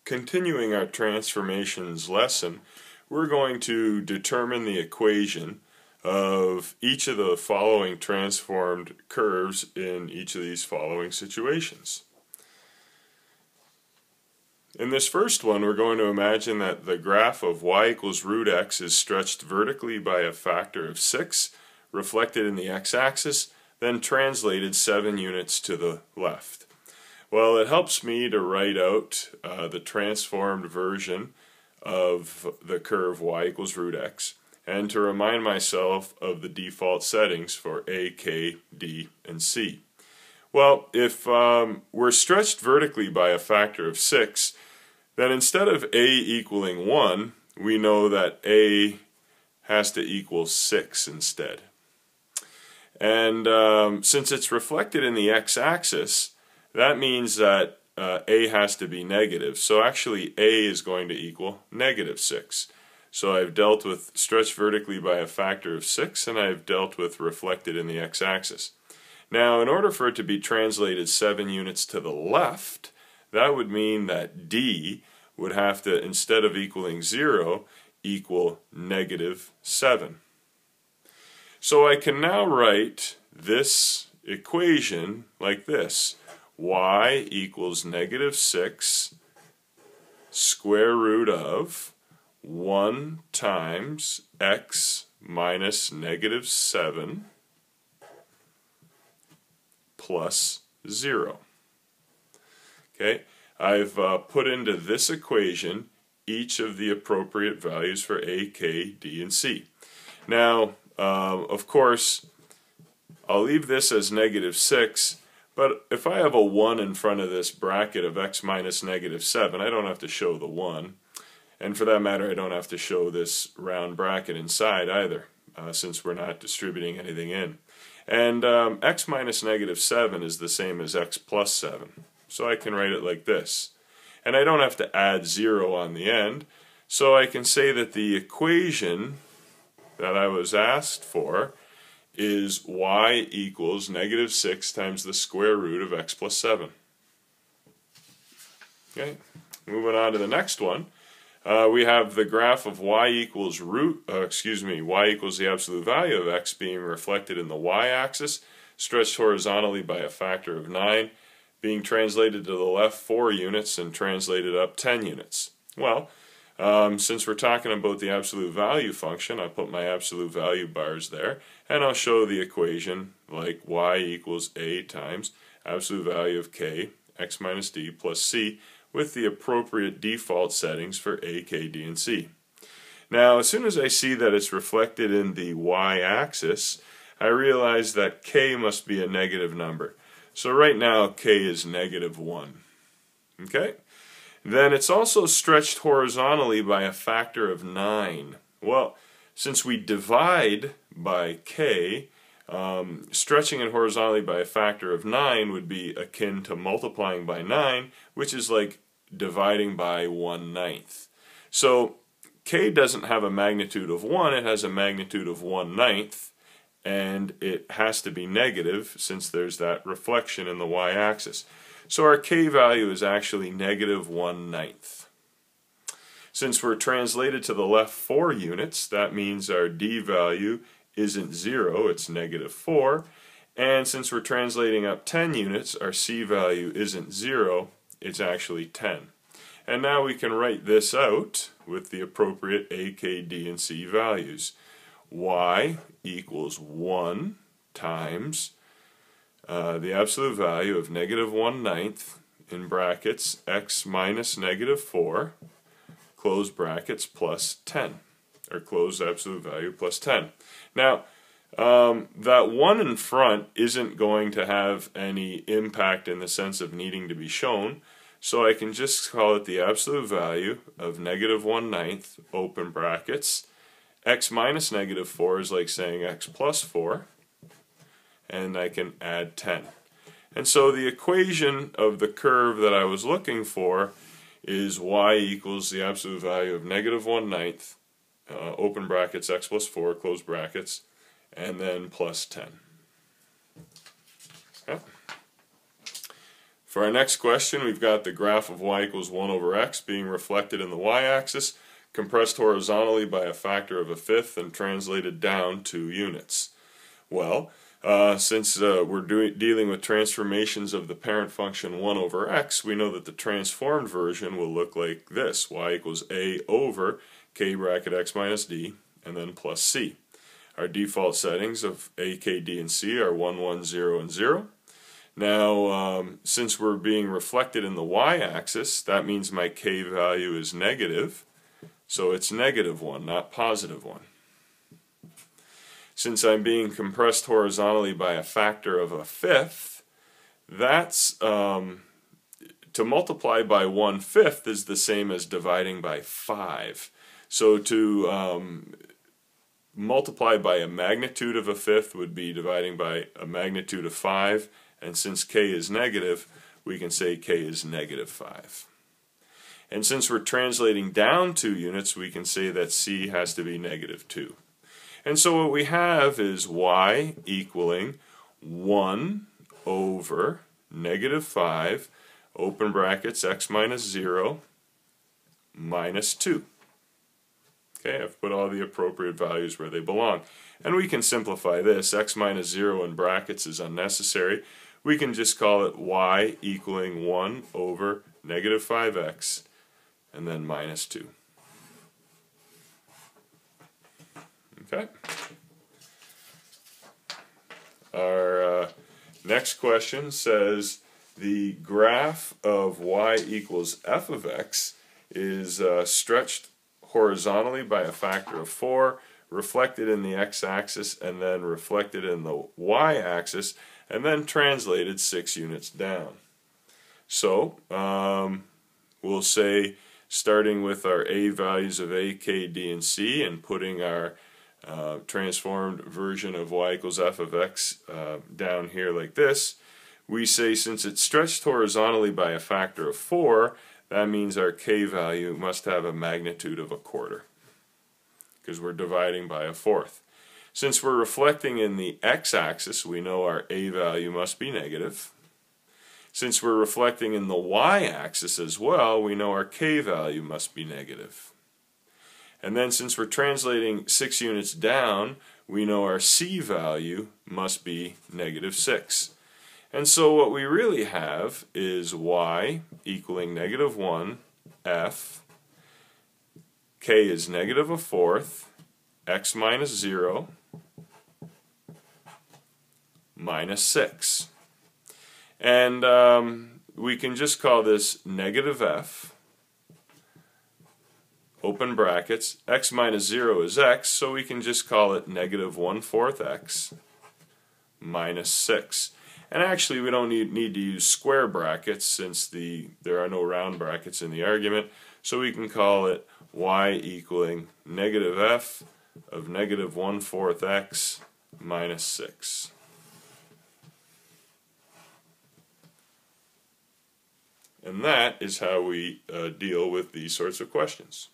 Continuing our transformations lesson, we're going to determine the equation of each of the following transformed curves in each of these following situations. In this first one, we're going to imagine that the graph of y equals root x is stretched vertically by a factor of 6, reflected in the x-axis, then translated 7 units to the left. Well, it helps me to write out the transformed version of the curve y equals root x, and to remind myself of the default settings for a, k, d, and c. Well, if we're stretched vertically by a factor of 6, then instead of a equaling 1, we know that a has to equal 6 instead. And since it's reflected in the x-axis, that means that a has to be negative. So actually a is going to equal -6. So I've dealt with stretched vertically by a factor of 6, and I've dealt with reflected in the x-axis. Now, in order for it to be translated 7 units to the left, that would mean that d would have to, instead of equaling 0, equal -7. So I can now write this equation like this: y equals -6 square root of 1 times x minus -7 plus 0. Okay, I've put into this equation each of the appropriate values for a, k, d, and c. Now, of course, I'll leave this as -6, but if I have a 1 in front of this bracket of x minus -7, I don't have to show the 1. And for that matter, I don't have to show this round bracket inside either, since we're not distributing anything in. And x minus -7 is the same as x plus 7. So I can write it like this. And I don't have to add 0 on the end, so I can say that the equation that I was asked for is y equals -6 times the square root of x plus 7. Okay, moving on to the next one. We have the graph of y equals y equals the absolute value of x being reflected in the y-axis, stretched horizontally by a factor of 9, being translated to the left 4 units and translated up 10 units. Well, since we're talking about the absolute value function, I put my absolute value bars there, and I'll show the equation like y equals a times absolute value of k, x minus d plus c, with the appropriate default settings for a, k, d, and c. Now, as soon as I see that it's reflected in the y-axis, I realize that k must be a negative number. So right now, k is -1. Okay? Then it's also stretched horizontally by a factor of 9. Well, since we divide by k, stretching it horizontally by a factor of 9 would be akin to multiplying by 9, which is like dividing by 1/9. So k doesn't have a magnitude of 1, it has a magnitude of 1/9, and it has to be negative since there's that reflection in the y-axis. So our k value is actually -1/9. Since we're translated to the left 4 units, that means our d value isn't 0, it's -4. And since we're translating up 10 units, our c value isn't 0, it's actually 10. And now we can write this out with the appropriate a, k, d, and c values. Y equals 1 times the absolute value of -1/9 in brackets x minus -4 close brackets plus 10, or close absolute value plus 10. Now, that 1 in front isn't going to have any impact in the sense of needing to be shown, so I can just call it the absolute value of -1/9 open brackets. X minus -4 is like saying x plus 4, and I can add 10. And so the equation of the curve that I was looking for is y equals the absolute value of -1/9, open brackets, x plus 4, close brackets, and then plus 10. Okay. For our next question, we've got the graph of y equals 1 over x being reflected in the y-axis, compressed horizontally by a factor of a fifth and translated down 2 units. Well, since we're dealing with transformations of the parent function 1 over x, we know that the transformed version will look like this: y equals a over k bracket x minus d, and then plus c. Our default settings of a, k, d, and c are 1, 1, 0, and 0. Now, since we're being reflected in the y-axis, that means my k value is negative, so it's -1, not +1. Since I'm being compressed horizontally by a factor of a fifth, that's to multiply by 1/5 is the same as dividing by 5. So to multiply by a magnitude of a fifth would be dividing by a magnitude of 5, and since k is negative, we can say k is -5. And since we're translating down 2 units, we can say that c has to be -2. And so what we have is y equaling 1 over -5, open brackets, x minus 0, minus 2. Okay, I've put all the appropriate values where they belong. And we can simplify this. X minus 0 in brackets is unnecessary. We can just call it y equaling 1 over -5x, and then minus 2. Okay. Our next question says the graph of y equals f of x is stretched horizontally by a factor of 4, reflected in the x-axis, and then reflected in the y-axis, and then translated 6 units down. So we'll say, starting with our a values of a, k, d, and c, and putting our transformed version of y equals f of x down here like this, we say since it's stretched horizontally by a factor of 4, that means our k value must have a magnitude of 1/4, because we're dividing by 1/4. Since we're reflecting in the x-axis, we know our a value must be negative. Since we're reflecting in the y-axis as well, we know our k value must be negative. And then since we're translating 6 units down, we know our c value must be -6. And so what we really have is y equaling -1, f, k is -1/4, x minus 0, minus 6. And we can just call this -f, open brackets, x minus 0 is x, so we can just call it -1/4 x minus 6. And actually we don't need to use square brackets since there are no round brackets in the argument, so we can call it y equaling -f of -1/4 x minus 6. And that is how we deal with these sorts of questions.